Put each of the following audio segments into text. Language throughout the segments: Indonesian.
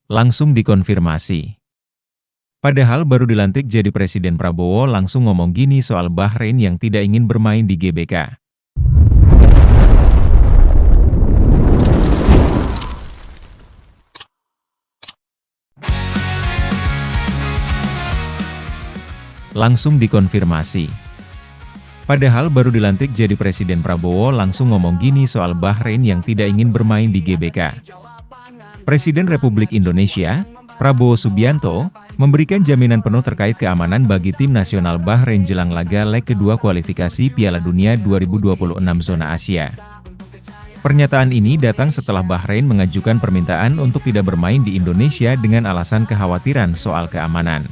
langsung dikonfirmasi. Padahal baru dilantik jadi Presiden Prabowo langsung ngomong gini soal Bahrain yang tidak ingin bermain di GBK. Langsung dikonfirmasi. Padahal baru dilantik jadi Presiden Prabowo langsung ngomong gini soal Bahrain yang tidak ingin bermain di GBK. Presiden Republik Indonesia, Prabowo Subianto, memberikan jaminan penuh terkait keamanan bagi tim nasional Bahrain jelang laga leg kedua kualifikasi Piala Dunia 2026 zona Asia. Pernyataan ini datang setelah Bahrain mengajukan permintaan untuk tidak bermain di Indonesia dengan alasan kekhawatiran soal keamanan.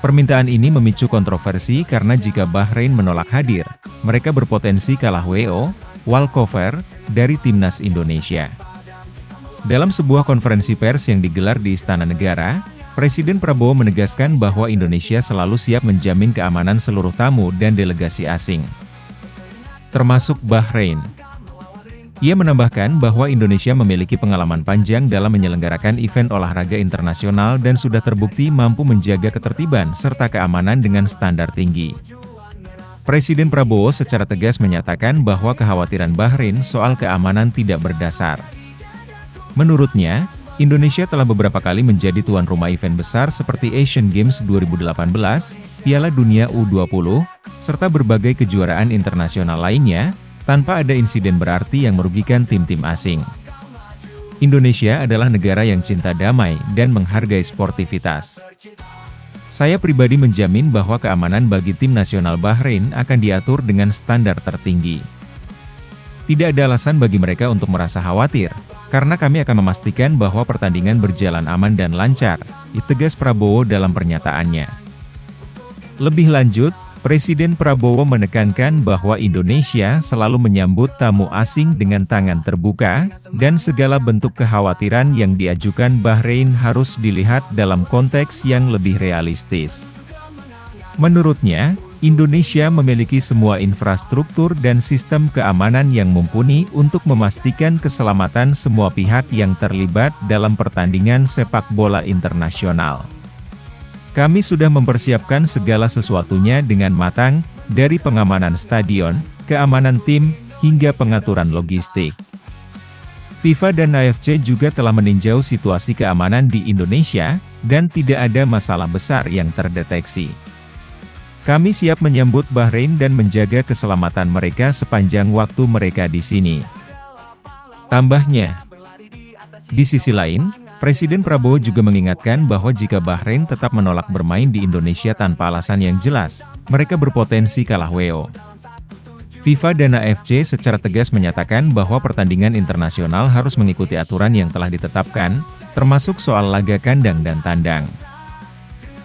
Permintaan ini memicu kontroversi karena jika Bahrain menolak hadir, mereka berpotensi kalah WO, walkover, dari timnas Indonesia. Dalam sebuah konferensi pers yang digelar di Istana Negara, Presiden Prabowo menegaskan bahwa Indonesia selalu siap menjamin keamanan seluruh tamu dan delegasi asing, termasuk Bahrain. Ia menambahkan bahwa Indonesia memiliki pengalaman panjang dalam menyelenggarakan event olahraga internasional dan sudah terbukti mampu menjaga ketertiban serta keamanan dengan standar tinggi. Presiden Prabowo secara tegas menyatakan bahwa kekhawatiran Bahrain soal keamanan tidak berdasar. Menurutnya, Indonesia telah beberapa kali menjadi tuan rumah event besar seperti Asian Games 2018, Piala Dunia U20, serta berbagai kejuaraan internasional lainnya, tanpa ada insiden berarti yang merugikan tim-tim asing. Indonesia adalah negara yang cinta damai dan menghargai sportivitas. Saya pribadi menjamin bahwa keamanan bagi tim nasional Bahrain akan diatur dengan standar tertinggi. Tidak ada alasan bagi mereka untuk merasa khawatir, karena kami akan memastikan bahwa pertandingan berjalan aman dan lancar, tegas Prabowo dalam pernyataannya. Lebih lanjut, Presiden Prabowo menekankan bahwa Indonesia selalu menyambut tamu asing dengan tangan terbuka, dan segala bentuk kekhawatiran yang diajukan Bahrain harus dilihat dalam konteks yang lebih realistis. Menurutnya, Indonesia memiliki semua infrastruktur dan sistem keamanan yang mumpuni untuk memastikan keselamatan semua pihak yang terlibat dalam pertandingan sepak bola internasional. Kami sudah mempersiapkan segala sesuatunya dengan matang, dari pengamanan stadion, keamanan tim, hingga pengaturan logistik. FIFA dan AFC juga telah meninjau situasi keamanan di Indonesia, dan tidak ada masalah besar yang terdeteksi. Kami siap menyambut Bahrain dan menjaga keselamatan mereka sepanjang waktu mereka di sini. Tambahnya. Di sisi lain, Presiden Prabowo juga mengingatkan bahwa jika Bahrain tetap menolak bermain di Indonesia tanpa alasan yang jelas, mereka berpotensi kalah WO. FIFA dan AFC secara tegas menyatakan bahwa pertandingan internasional harus mengikuti aturan yang telah ditetapkan, termasuk soal laga kandang dan tandang.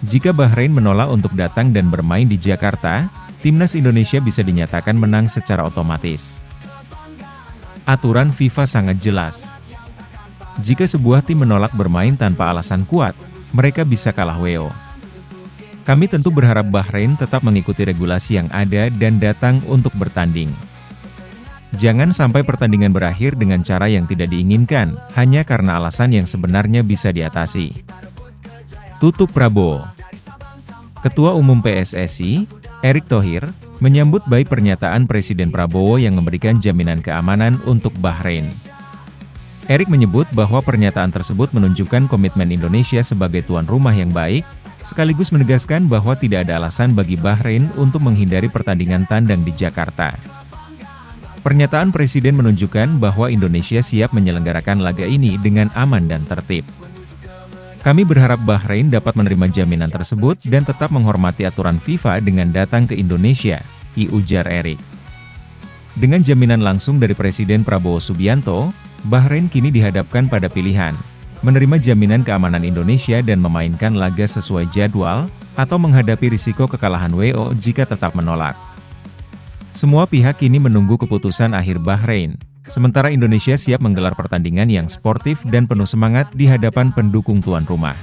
Jika Bahrain menolak untuk datang dan bermain di Jakarta, timnas Indonesia bisa dinyatakan menang secara otomatis. Aturan FIFA sangat jelas. Jika sebuah tim menolak bermain tanpa alasan kuat, mereka bisa kalah WO. Kami tentu berharap Bahrain tetap mengikuti regulasi yang ada dan datang untuk bertanding. Jangan sampai pertandingan berakhir dengan cara yang tidak diinginkan, hanya karena alasan yang sebenarnya bisa diatasi. Tutup Prabowo. Ketua Umum PSSI, Erick Thohir, menyambut baik pernyataan Presiden Prabowo yang memberikan jaminan keamanan untuk Bahrain. Erick menyebut bahwa pernyataan tersebut menunjukkan komitmen Indonesia sebagai tuan rumah yang baik, sekaligus menegaskan bahwa tidak ada alasan bagi Bahrain untuk menghindari pertandingan tandang di Jakarta. Pernyataan Presiden menunjukkan bahwa Indonesia siap menyelenggarakan laga ini dengan aman dan tertib. Kami berharap Bahrain dapat menerima jaminan tersebut dan tetap menghormati aturan FIFA dengan datang ke Indonesia, ujar Erick. Dengan jaminan langsung dari Presiden Prabowo Subianto, Bahrain kini dihadapkan pada pilihan, menerima jaminan keamanan Indonesia dan memainkan laga sesuai jadwal, atau menghadapi risiko kekalahan WO jika tetap menolak. Semua pihak kini menunggu keputusan akhir Bahrain, sementara Indonesia siap menggelar pertandingan yang sportif dan penuh semangat di hadapan pendukung tuan rumah.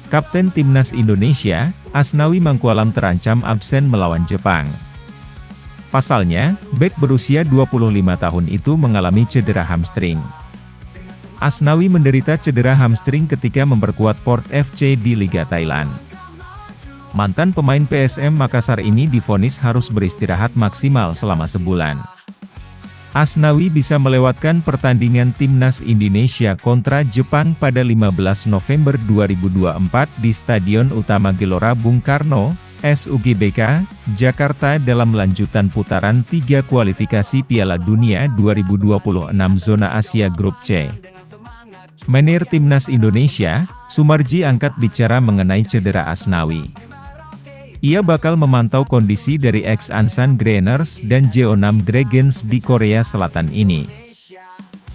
Kapten Timnas Indonesia, Asnawi Mangkualam terancam absen melawan Jepang. Pasalnya, bek berusia 25 tahun itu mengalami cedera hamstring. Asnawi menderita cedera hamstring ketika memperkuat Port FC di Liga Thailand. Mantan pemain PSM Makassar ini divonis harus beristirahat maksimal selama sebulan. Asnawi bisa melewatkan pertandingan Timnas Indonesia kontra Jepang pada 15 November 2024 di Stadion Utama Gelora Bung Karno, SUGBK, Jakarta dalam lanjutan putaran 3 kualifikasi Piala Dunia 2026 Zona Asia Grup C. Manajer Timnas Indonesia, Sumarji angkat bicara mengenai cedera Asnawi. Ia bakal memantau kondisi dari ex-Ansan Greeners dan Jeonnam Dragons di Korea Selatan ini.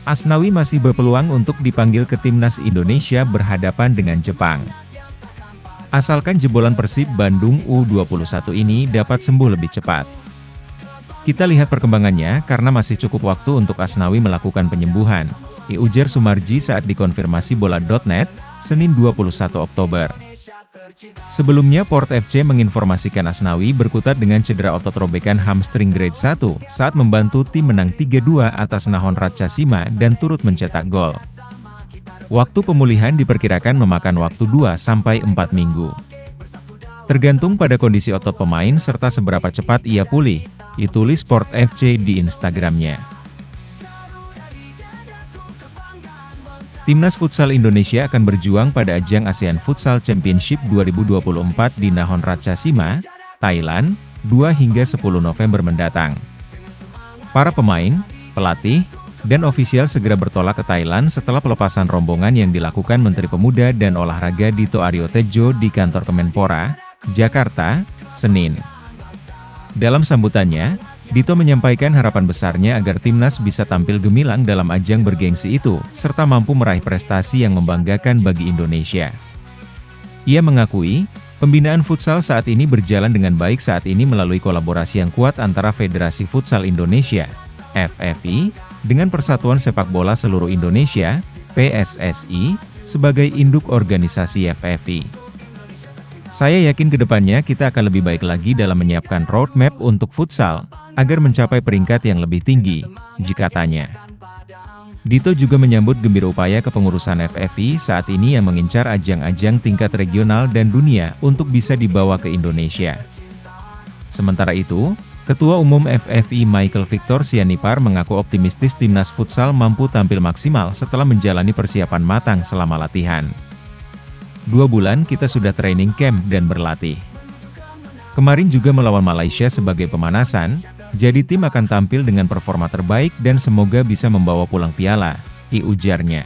Asnawi masih berpeluang untuk dipanggil ke Timnas Indonesia berhadapan dengan Jepang. Asalkan jebolan Persib Bandung U21 ini dapat sembuh lebih cepat. Kita lihat perkembangannya karena masih cukup waktu untuk Asnawi melakukan penyembuhan, ujar Sumarji saat dikonfirmasi bola.net, Senin 21 Oktober. Sebelumnya Port FC menginformasikan Asnawi berkutat dengan cedera otot robekan hamstring grade 1 saat membantu tim menang 3-2 atas Nahon Ratchasima dan turut mencetak gol. Waktu pemulihan diperkirakan memakan waktu 2-4 minggu. Tergantung pada kondisi otot pemain serta seberapa cepat ia pulih, ditulis Port FC di Instagramnya. Timnas Futsal Indonesia akan berjuang pada ajang ASEAN Futsal Championship 2024 di Nahon Ratchasima, Thailand, 2 hingga 10 November mendatang. Para pemain, pelatih, dan ofisial segera bertolak ke Thailand setelah pelepasan rombongan yang dilakukan Menteri Pemuda dan Olahraga Dito Aryo Tejo di kantor Kemenpora, Jakarta, Senin. Dalam sambutannya, Dito menyampaikan harapan besarnya agar timnas bisa tampil gemilang dalam ajang bergengsi itu, serta mampu meraih prestasi yang membanggakan bagi Indonesia. Ia mengakui, pembinaan futsal saat ini berjalan dengan baik saat ini melalui kolaborasi yang kuat antara Federasi Futsal Indonesia, FFI, dengan Persatuan Sepak Bola Seluruh Indonesia, PSSI, sebagai induk organisasi FFI. Saya yakin kedepannya kita akan lebih baik lagi dalam menyiapkan roadmap untuk futsal, agar mencapai peringkat yang lebih tinggi, katanya. Dito juga menyambut gembira upaya kepengurusan FFI saat ini yang mengincar ajang-ajang tingkat regional dan dunia untuk bisa dibawa ke Indonesia. Sementara itu, Ketua Umum FFI Michael Victor Sianipar mengaku optimistis timnas futsal mampu tampil maksimal setelah menjalani persiapan matang selama latihan. 2 bulan kita sudah training camp dan berlatih. Kemarin juga melawan Malaysia sebagai pemanasan, jadi tim akan tampil dengan performa terbaik dan semoga bisa membawa pulang piala, ujarnya.